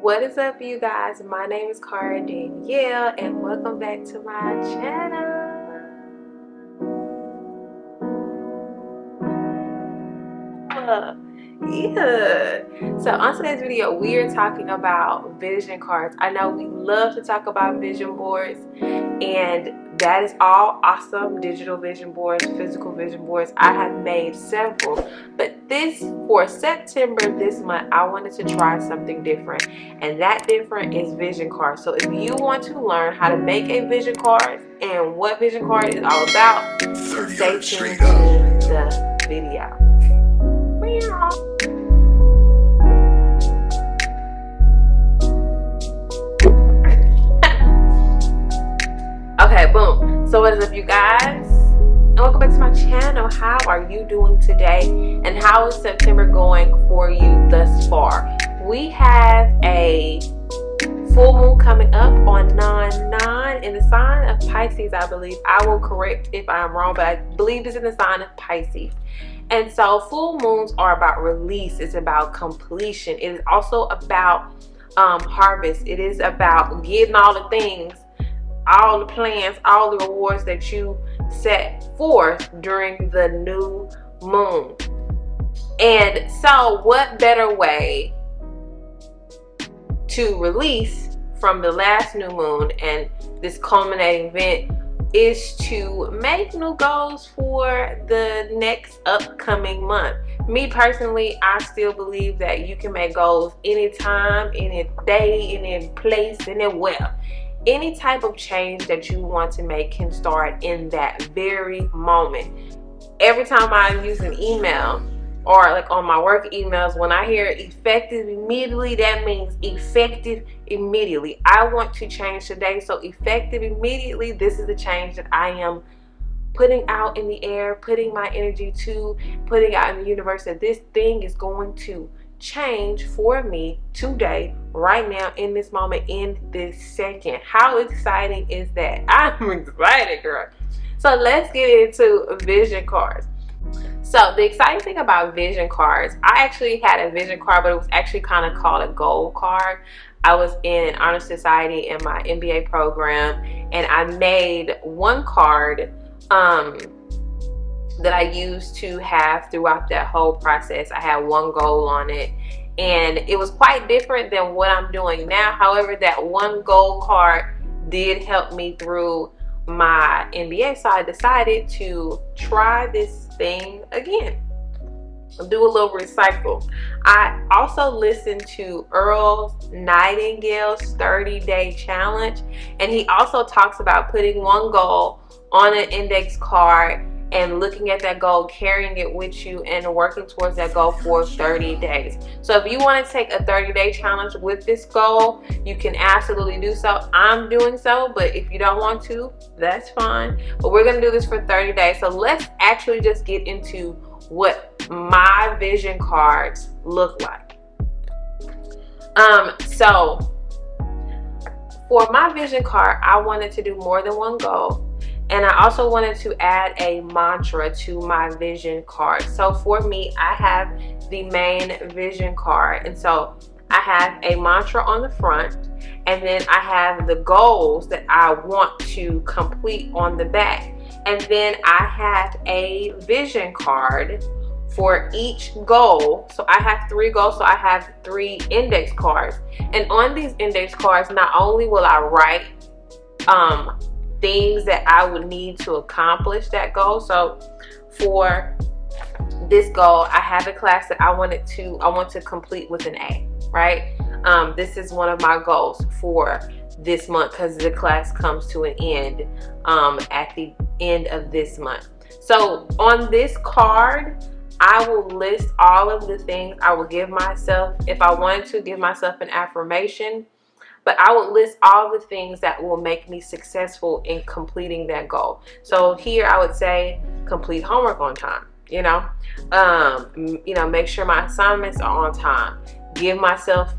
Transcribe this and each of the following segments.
What is up, you guys? My name is Cara Danielle and welcome back to my channel. Yeah. So on today's video, we are talking about vision cards. I know we love to talk about vision boards, and that is all awesome. Digital vision boards, physical vision boards. I have made several, but for September this month, I wanted to try something different, and that different is vision cards. So if you want to learn how to make a vision card and what vision card is all about, stay tuned to the video. Okay, boom. So what is up, you guys? And welcome back to my channel. How are you doing today? And how is September going for you thus far? We have a full moon coming up on 9/9 in the sign of Pisces, I believe. I will correct if I'm wrong, but I believe it's in the sign of Pisces. And so full moons are about release. It's about completion. It is also about harvest. It is about getting all the things, all the plans, all the rewards that you set forth during the new moon. And so what better way to release from the last new moon and this culminating event is to make new goals for the next upcoming month. Me personally, I still believe that you can make goals anytime, any day, any place, anywhere. Any type of change that you want to make can start in that very moment. Every time I use an email, or like on my work emails, when I hear effective immediately, that means effective immediately. I want to change today, so effective immediately, this is the change that I am putting out in the air, putting my energy to, putting out in the universe, that this thing is going to change for me today, right now, in this moment, in this second. How exciting is that? I'm excited, girl. So let's get into vision cards. So the exciting thing about vision cards, I actually had a vision card, but it was actually kind of called a goal card. I was in honor society in my MBA program, and I made one card that I used to have throughout that whole process. I had one goal on it, and it was quite different than what I'm doing now. However, that one goal card did help me through my MBA, so I decided to try this thing again, do a little recycle. I also listened to Earl Nightingale's 30-day challenge, and he also talks about putting one goal on an index card and looking at that goal, carrying it with you, and working towards that goal for 30 days. So if you want to take a 30-day challenge with this goal, you can absolutely do so. I'm doing so, but if you don't want to, that's fine. But we're going to do this for 30 days. So let's actually just get into what my vision cards look like. So for my vision card, I wanted to do more than one goal. And I also wanted to add a mantra to my vision card. So for me, I have the main vision card. And so I have a mantra on the front, and then I have the goals that I want to complete on the back. And then I have a vision card for each goal. So I have 3 goals, so I have 3 index cards. And on these index cards, not only will I write things that I would need to accomplish that goal. So for this goal, I have a class that I want to complete with an A, right? This is one of my goals for this month, because the class comes to an end at the end of this month. So on this card, I will list all of the things I will give myself. If I wanted to give myself an affirmation, but I would list all the things that will make me successful in completing that goal. So here I would say complete homework on time, make sure my assignments are on time, give myself,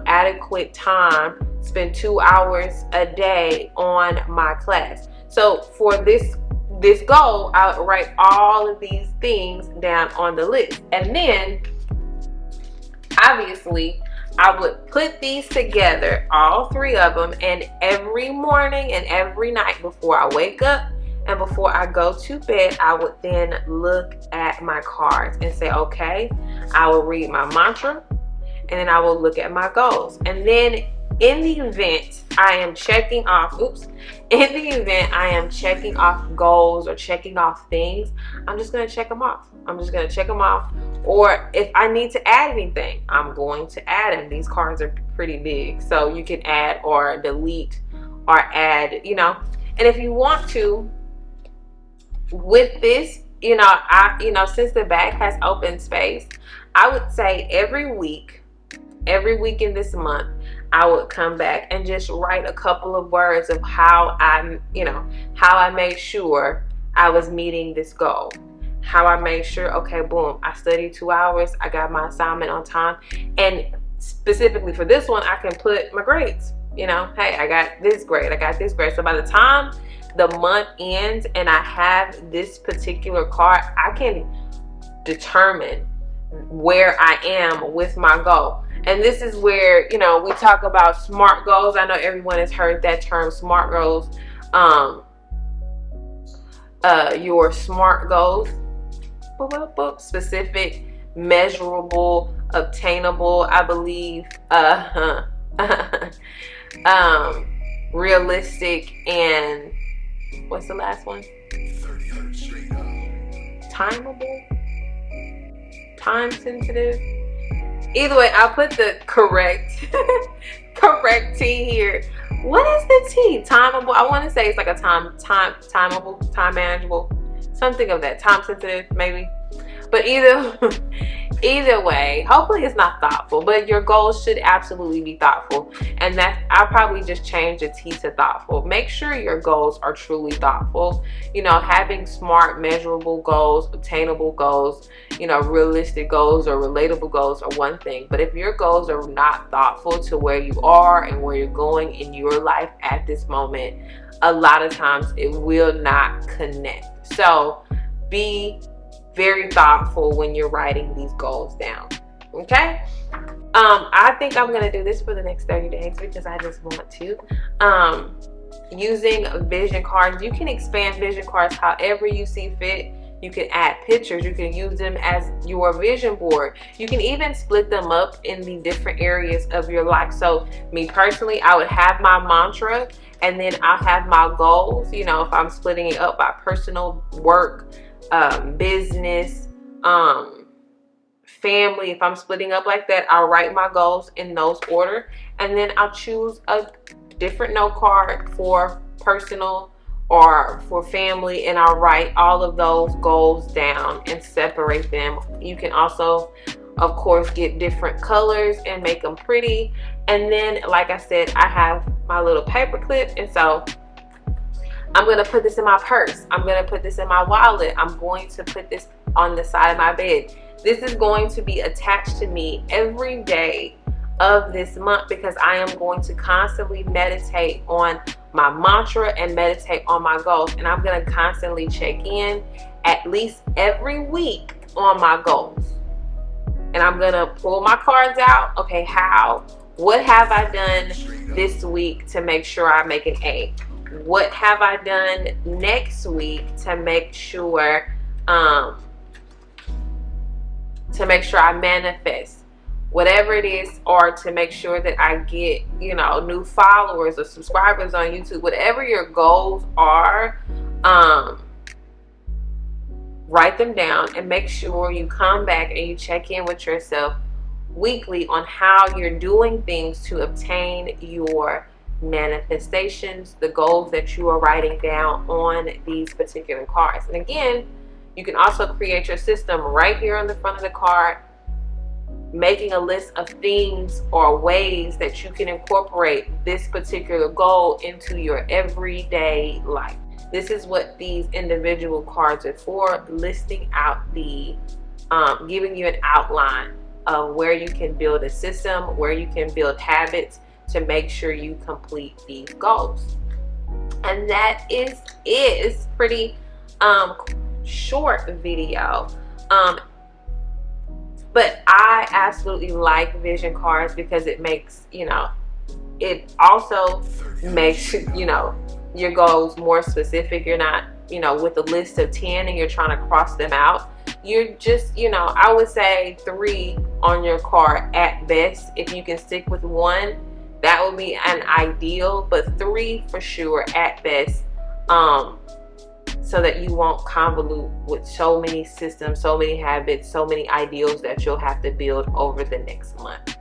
adequate time, spend 2 hours a day on my class. So for this goal, I would write all of these things down on the list. And then obviously I would put these together, all three of them, and every morning and every night before I wake up and before I go to bed, I would then look at my cards and say, okay, I will read my mantra, and then I will look at my goals. And then in the event I am checking off, goals or checking off things, I'm just going to check them off. Or if I need to add anything, I'm going to add them. These cards are pretty big, so you can add or delete or add, you know. And if you want to, with this, since the back has open space, I would say every week in this month, I would come back and just write a couple of words of how I made sure I was meeting this goal. How I made sure, okay, boom, I studied 2 hours, I got my assignment on time. And specifically for this one, I can put my grades. Hey, I got this grade, So by the time the month ends and I have this particular card, I can determine where I am with my goal. And this is where, we talk about SMART goals. I know everyone has heard that term, SMART goals. Your SMART goals: specific, measurable, obtainable, I believe, realistic, and what's the last one? Timeable, time sensitive. Either way, I'll put the correct T here. What is the T? Timeable. I want to say it's like a timeable, time manageable, something of that. Time sensitive, maybe. But either way, hopefully it's not thoughtful, but your goals should absolutely be thoughtful. And I'll probably just change the T to thoughtful. Make sure your goals are truly thoughtful. Having SMART, measurable goals, obtainable goals, realistic goals or relatable goals are one thing. But if your goals are not thoughtful to where you are and where you're going in your life at this moment, a lot of times it will not connect. So be very thoughtful when you're writing these goals down. Okay? I think I'm gonna do this for the next 30 days because I just want to. Using vision cards, you can expand vision cards however you see fit. You can add pictures. You can use them as your vision board. You can even split them up in the different areas of your life. So me personally, I would have my mantra, and then I'll have my goals. If I'm splitting it up by personal, work, business, family, if I'm splitting up like that, I'll write my goals in those order, and then I'll choose a different note card for personal or for family, and I'll write all of those goals down and separate them. You can also, of course, get different colors and make them pretty. And then, like I said, I have my little paper clip, and so I'm going to put this in my purse. I'm going to put this in my wallet. I'm going to put this on the side of my bed. This is going to be attached to me every day of this month because I am going to constantly meditate on my mantra and meditate on my goals. And I'm going to constantly check in at least every week on my goals. And I'm going to pull my cards out. Okay, what have I done this week to make sure I make an A? What have I done next week to make sure I manifest whatever it is, or to make sure that I get, new followers or subscribers on YouTube? Whatever your goals are, write them down and make sure you come back and you check in with yourself weekly on how you're doing things to obtain your manifestations, the goals that you are writing down on these particular cards. And again, you can also create your system right here on the front of the card, making a list of things or ways that you can incorporate this particular goal into your everyday life. This is what these individual cards are for, listing out giving you an outline of where you can build a system, where you can build habits to make sure you complete these goals. And that is But I absolutely like vision cards because it makes, you know, it also makes, you know, your goals more specific. You're not, you know, with a list of 10 and you're trying to cross them out. You're just, you know, I would say 3 on your card at best. If you can stick with 1, that would be an ideal, but 3 for sure at best, so that you won't convolute with so many systems, so many habits, so many ideals that you'll have to build over the next month.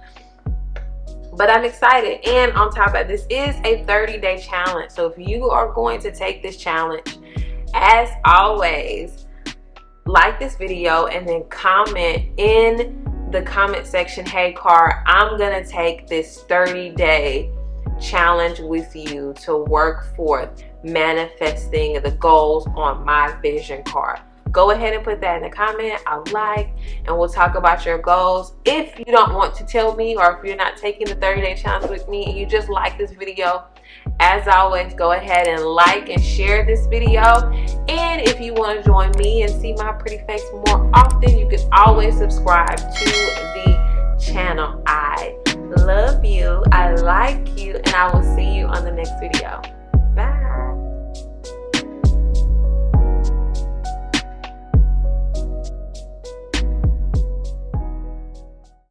But I'm excited, and on top of this is a 30-day challenge. So if you are going to take this challenge, as always, like this video and then comment in the comment section, hey Car, I'm gonna take this 30-day challenge with you to work forth manifesting the goals on my vision card. Go ahead and put that in the comment. I like, and we'll talk about your goals. If you don't want to tell me, or if you're not taking the 30-day challenge with me and you just like this video, as always, go ahead and like and share this video. And if you want to join me and see my pretty face more often, you can always subscribe to the channel. I love you, I like you, and I will see you on the next video.